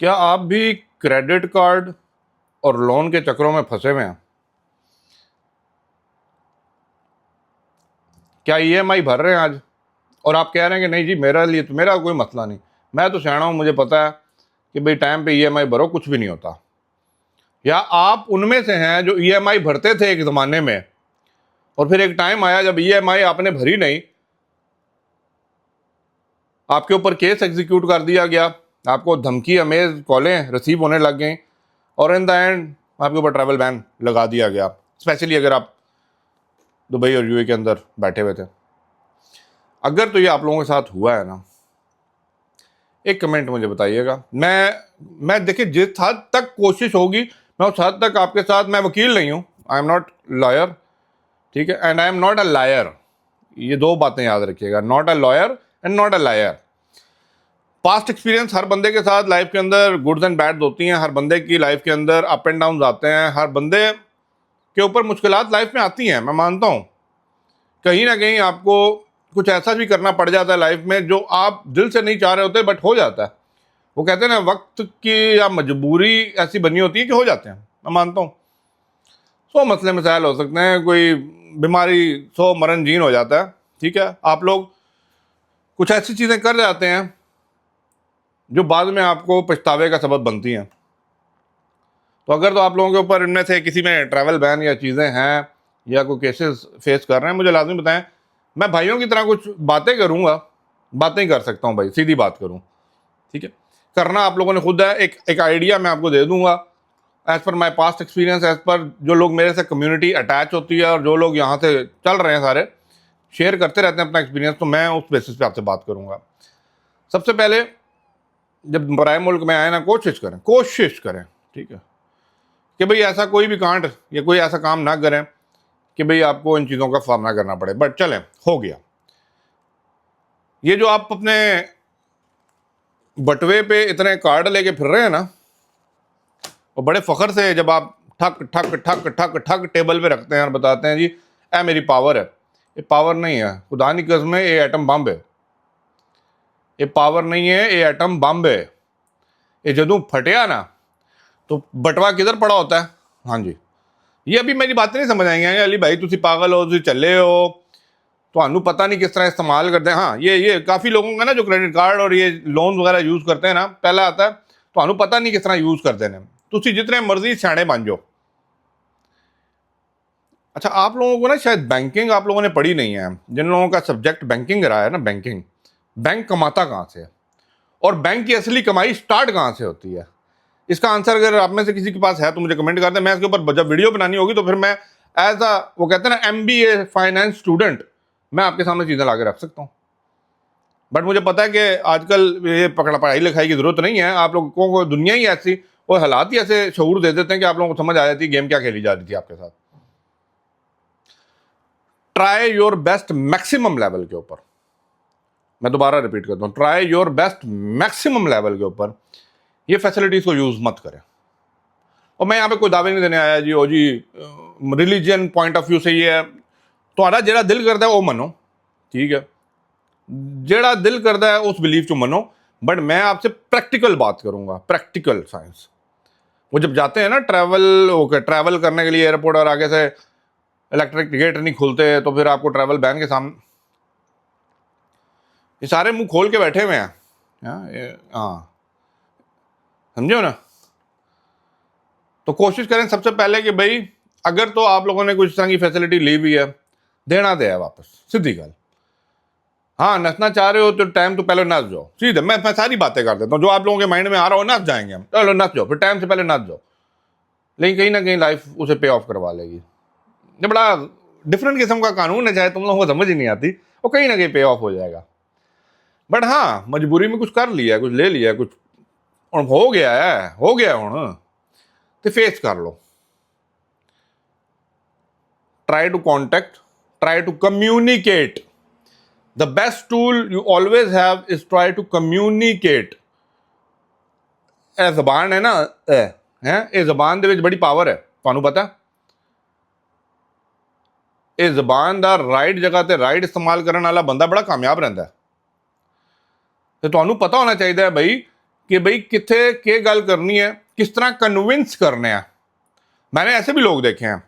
क्या आप भी क्रेडिट कार्ड और लोन के चक्करों में फंसे हुए हैं? क्या ईएमआई भर रहे हैं आज और आप कह रहे हैं कि नहीं जी मेरा लिए तो मेरा कोई मसला नहीं, मैं तो सियाना हूँ, मुझे पता है कि भाई टाइम पे ईएमआई भरो, कुछ भी नहीं होता। या आप उनमें से हैं जो ईएमआई भरते थे एक ज़माने में और फिर एक टाइम आया जब ईएमआई आपने भरी नहीं, आपके ऊपर केस एग्जीक्यूट कर दिया गया, आपको धमकी अमेज कॉलें रिसीव होने लग गई और इन द एंड आपके ऊपर ट्रैवल बैन लगा दिया गया, स्पेशली अगर आप दुबई और यूए के अंदर बैठे हुए थे। अगर तो ये आप लोगों के साथ हुआ है ना, एक कमेंट मुझे बताइएगा। मैं देखिए जिस हद तक कोशिश होगी मैं उस हद तक आपके साथ, मैं वकील नहीं हूँ, आई एम नॉट लॉयर, ठीक है, and I am not a liar. ये दो बातें याद रखिएगा, not a lawyer and not a liar. Past experience हर बंदे के साथ लाइफ के अंदर गुड्स एंड बैड होती हैं, हर बंदे की लाइफ के अंदर अप एंड डाउन आते हैं, हर बंदे के ऊपर मुश्किलात लाइफ में आती हैं, मैं मानता हूँ। कहीं ना कहीं आपको कुछ ऐसा भी करना पड़ जाता है लाइफ में जो आप दिल से नहीं चाह रहे होते बट हो जाता है। वो कहते हैं ना, वक्त की या मजबूरी ऐसी बनी होती है कि हो जाते हैं, मैं मानता हूँ। 100 मसले मसाइल हो सकते हैं, कोई बीमारी 100 मरण जीन हो जाता है, ठीक है। आप लोग कुछ ऐसी चीज़ें कर जाते हैं जो बाद में आपको पछतावे का सबब बनती हैं। तो अगर तो आप लोगों के ऊपर इनमें से किसी में ट्रैवल बैन या चीज़ें हैं या कोई केसेस फेस कर रहे हैं, मुझे लाजमी बताएं। मैं भाइयों की तरह कुछ बातें करूँगा, बातें ही कर सकता हूँ भाई, सीधी बात करूँ, ठीक है। करना आप लोगों ने खुद है। एक आइडिया मैं आपको दे दूंगा as per my past experience, as per जो लोग मेरे से कम्युनिटी अटैच होती है और जो लोग यहाँ से चल रहे हैं, सारे शेयर करते रहते हैं अपना एक्सपीरियंस, तो मैं उस बेसिस पे आपसे बात करूँगा। सबसे पहले जब बराए मुल्क में आए ना, कोशिश करें, ठीक है, कि भाई ऐसा कोई भी कांड या कोई ऐसा काम ना करें कि भाई आपको इन चीज़ों का सामना करना पड़े। बट चलें, हो गया। ये जो आप अपने बटवे पे इतने कार्ड लेके फिर रहे हैं ना, और बड़े फख्र से जब आप ठक ठक ठक ठक ठक टेबल पे रखते हैं और बताते हैं जी ए मेरी पावर है, ये पावर नहीं है, खुदा की कसम है, ये एटम बम है। ये पावर नहीं है, ये एटम बम है। ये जदों फटिया ना तो बटवा किधर पड़ा होता है। हाँ जी, ये अभी मेरी बातें नहीं समझ आएंगे अली भाई, तुसी पागल हो, तुसी चले हो, तो पता नहीं किस तरह इस्तेमाल करते हैं। हाँ, ये काफ़ी लोगों का ना जो क्रेडिट कार्ड और ये लोन वगैरह यूज़ करते हैं ना, पहला आता है तो पता नहीं किस तरह यूज़ करते हैं। तुसी जितने मर्जी सियाने बन जाओ। अच्छा, आप लोगों को ना शायद बैंकिंग आप लोगों ने पढ़ी नहीं है। जिन लोगों का सब्जेक्ट बैंकिंग रहा है ना, बैंकिंग, बैंक कमाता कहाँ से है और बैंक की असली कमाई स्टार्ट कहाँ से होती है, इसका आंसर अगर आप में से किसी के पास है तो मुझे कमेंट कर दें। मैं इसके ऊपर जब वीडियो बनानी होगी तो फिर मैं एज अ, वो कहते हैं ना, MBA फाइनेंस स्टूडेंट, मैं आपके सामने चीज़ें ला के रख सकता हूँ। बट मुझे पता है कि आजकल ये पढ़ाई लिखाई की ज़रूरत नहीं है। आप लोगों को दुनिया ही ऐसी और हालात ही ऐसे शऊर दे देते हैं कि आप लोगों को समझ आ जाती है गेम क्या खेली जा रही थी आपके साथ। Try your best maximum level के ऊपर, मैं दोबारा रिपीट करता हूँ, try your best maximum level के ऊपर ये फैसिलिटीज़ को यूज़ मत करें। और मैं यहाँ पे कोई दावे नहीं देने आया जी, ओ जी रिलीजन पॉइंट ऑफ व्यू से ये है, तो जेड़ा दिल करता है वो मनो, ठीक है, जेड़ा दिल करता है उस बिलीव चो मनो। बट मैं आपसे प्रैक्टिकल बात करूंगा, प्रैक्टिकल साइंस। वो जब जाते हैं ना ट्रैवल करने के लिए एयरपोर्ट और आगे से इलेक्ट्रिक गेट नहीं खुलते तो फिर आपको ट्रैवल बैन के सामने ये सारे मुंह खोल के बैठे हुए हैं। हाँ, समझो ना। तो कोशिश करें सबसे पहले कि भाई अगर तो आप लोगों ने कुछ तरह की फैसिलिटी ली हुई है, देना दे वापस, सीधी गल। हाँ, नचना चाह रहे हो तो टाइम तो पहले नच जाओ, सीधे। मैं सारी बातें कर देता हूँ जो आप लोगों के माइंड में आ रहा हो, नच जाएंगे हम, चलो नच जाओ, फिर टाइम से पहले नच जाओ। लेकिन कहीं ना कहीं लाइफ उसे पे ऑफ करवा लेगी। ये बड़ा डिफरेंट किस्म का कानून है, चाहे तुम लोगों को समझ ही नहीं आती, वो कहीं ना कहीं पे ऑफ हो जाएगा। बट हाँ, मजबूरी में कुछ कर लिया, कुछ ले लिया, कुछ हो गया है, हो गया हूँ, तो फेस कर लो। Try to contact, try to communicate. The best tool you always have is try to communicate। ਇਹ ਜ਼ਬਾਨ ਹੈ ਨਾ, ਇਹ ਜ਼ਬਾਨ ਦੇ ਵਿੱਚ ਬੜੀ ਪਾਵਰ ਹੈ, ਤੁਹਾਨੂੰ ਪਤਾ। ਇਹ ਜ਼ਬਾਨ ਦਾ ਰਾਈਟ ਜਗ੍ਹਾ ਤੇ ਰਾਈਟ ਇਸਤੇਮਾਲ ਕਰਨ ਵਾਲਾ ਬੰਦਾ ਬੜਾ ਕਾਮਯਾਬ ਰਹਿੰਦਾ ਹੈ। ਤੇ ਤੁਹਾਨੂੰ ਪਤਾ ਹੋਣਾ ਚਾਹੀਦਾ ਹੈ ਬਈ कि भाई किथे के गल करनी है, किस तरह कन्विंस करने हैं। मैंने ऐसे भी लोग देखे हैं,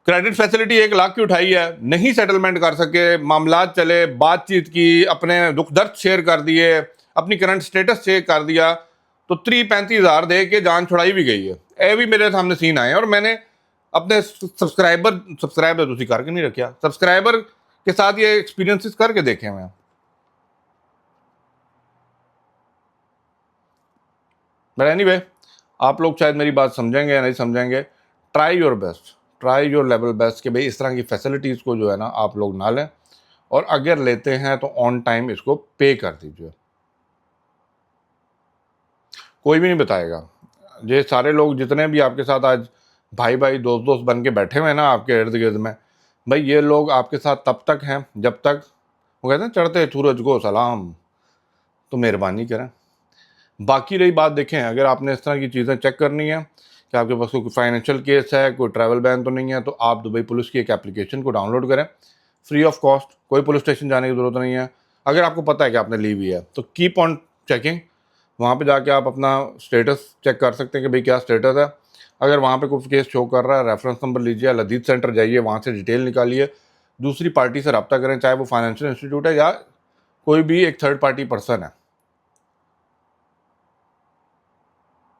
क्रेडिट फैसिलिटी 1 लाख की उठाई है, नहीं सेटलमेंट कर सके, मामलात चले, बातचीत की, अपने दुख दर्द शेयर कर दिए, अपनी करंट स्टेटस चेक कर दिया, तो 30-35 हज़ार दे के जान छुड़ाई भी गई है। ये भी मेरे सामने सीन आए, और मैंने अपने सब्सक्राइबर तो उसी करके नहीं रखा, सब्सक्राइबर के साथ ये एक्सपीरियंसेस करके देखे मैं। बट एनीवे, आप लोग शायद मेरी बात समझेंगे या नहीं समझेंगे। Try your best, try your level best कि भाई इस तरह की फैसिलिटीज़ को जो है ना आप लोग ना लें, और अगर लेते हैं तो ऑन टाइम इसको पे कर दीजिए। कोई भी नहीं बताएगा। ये सारे लोग जितने भी आपके साथ आज भाई भाई दोस्त दोस्त बन के बैठे हुए हैं ना आपके इर्द गिर्द में, भाई ये लोग आपके साथ तब तक हैं जब तक, वो कहते हैं चढ़ते सूरज को सलाम, तो मेहरबानी करें। बाकी रही बात, देखें अगर आपने इस तरह की चीज़ें चेक करनी है कि आपके पास कोई फाइनेंशियल केस है, कोई ट्रैवल बैन तो नहीं है, तो आप दुबई पुलिस की एक एप्लीकेशन को डाउनलोड करें फ्री ऑफ कॉस्ट। कोई पुलिस स्टेशन जाने की ज़रूरत नहीं है। अगर आपको पता है कि आपने ली हुई है तो कीप ऑन चेकिंग। वहाँ पे जाके आप अपना स्टेटस चेक कर सकते हैं कि भाई क्या स्टेटस है। अगर वहाँ पे कोई केस शो कर रहा है, रेफरेंस नंबर लीजिए, लदीद सेंटर जाइए, वहाँ से डिटेल निकालिए, दूसरी पार्टी से रब्ता करें, चाहे वो फाइनेंशियल इंस्टीट्यूट है या कोई भी एक थर्ड पार्टी पर्सन है,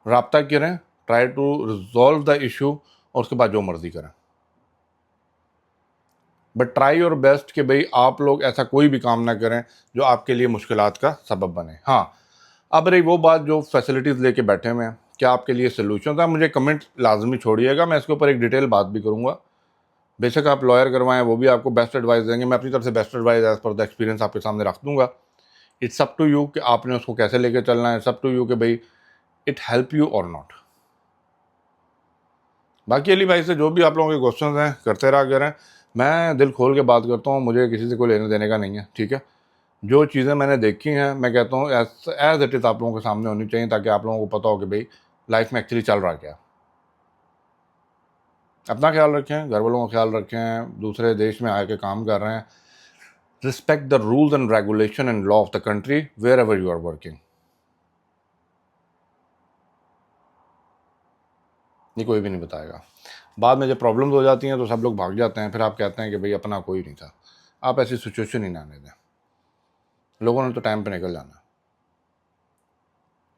रब्ता करें, try to resolve the issue, और उसके बाद जो मर्जी करें। बट ट्राई योर बेस्ट कि भाई आप लोग ऐसा कोई भी काम ना करें जो आपके लिए मुश्किलात का सबब बने। हाँ, अब रही वो बात जो फैसिलिटीज़ लेके बैठे हुए हैं, क्या आपके लिए सोल्यूशन था? मुझे कमेंट लाजमी छोड़िएगा, मैं इसके ऊपर एक डिटेल बात भी करूँगा। बेशक आप लॉयर करवाएं, वो भी आपको बेस्ट एडवाइस देंगे। मैं अपनी तरफ से best advice as per the experience आपके सामने रख दूंगा। इट्स अप टू यू कि आपने उसको कैसे लेके चलना है। इट्स अप टू यू कि भाई इट हेल्प यू और नॉट। बाकी अली भाई से जो भी आप लोगों के क्वेश्चन हैं करते रहा करें, मैं दिल खोल के बात करता हूँ, मुझे किसी से कोई लेने देने का नहीं है, ठीक है। जो चीज़ें मैंने देखी हैं मैं कहता हूँ एज इट इज़ आप लोगों के सामने होनी चाहिए, ताकि आप लोगों को पता हो कि भाई लाइफ में एक्चुअली चल रहा क्या। अपना ख्याल रखें, घर वालों का ख्याल रखें, दूसरे देश में आके काम कर रहे हैं, respect the rules and regulation and law of the country wherever you are working. ये कोई भी नहीं बताएगा। बाद में जब प्रॉब्लम्स हो जाती हैं तो सब लोग भाग जाते हैं, फिर आप कहते हैं कि भाई अपना कोई नहीं था। आप ऐसी सिचुएशन ही ना आने दें, लोगों ने तो टाइम पे निकल जाना।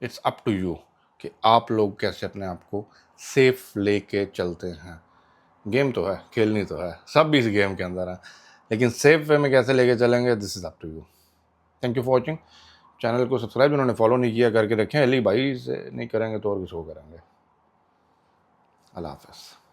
इट्स अप टू यू कि आप लोग कैसे अपने आप को सेफ लेके चलते हैं। गेम तो है, खेलनी तो है, सब भी इस गेम के अंदर है, लेकिन सेफ वे में कैसे लेके चलेंगे, this is up to you. Thank you for watching. Channel को सब्सक्राइब जिन्होंने फॉलो नहीं किया करके रखें। अली भाई से नहीं करेंगे तो और किसको करेंगे। अल्लाह हाफ़िज़।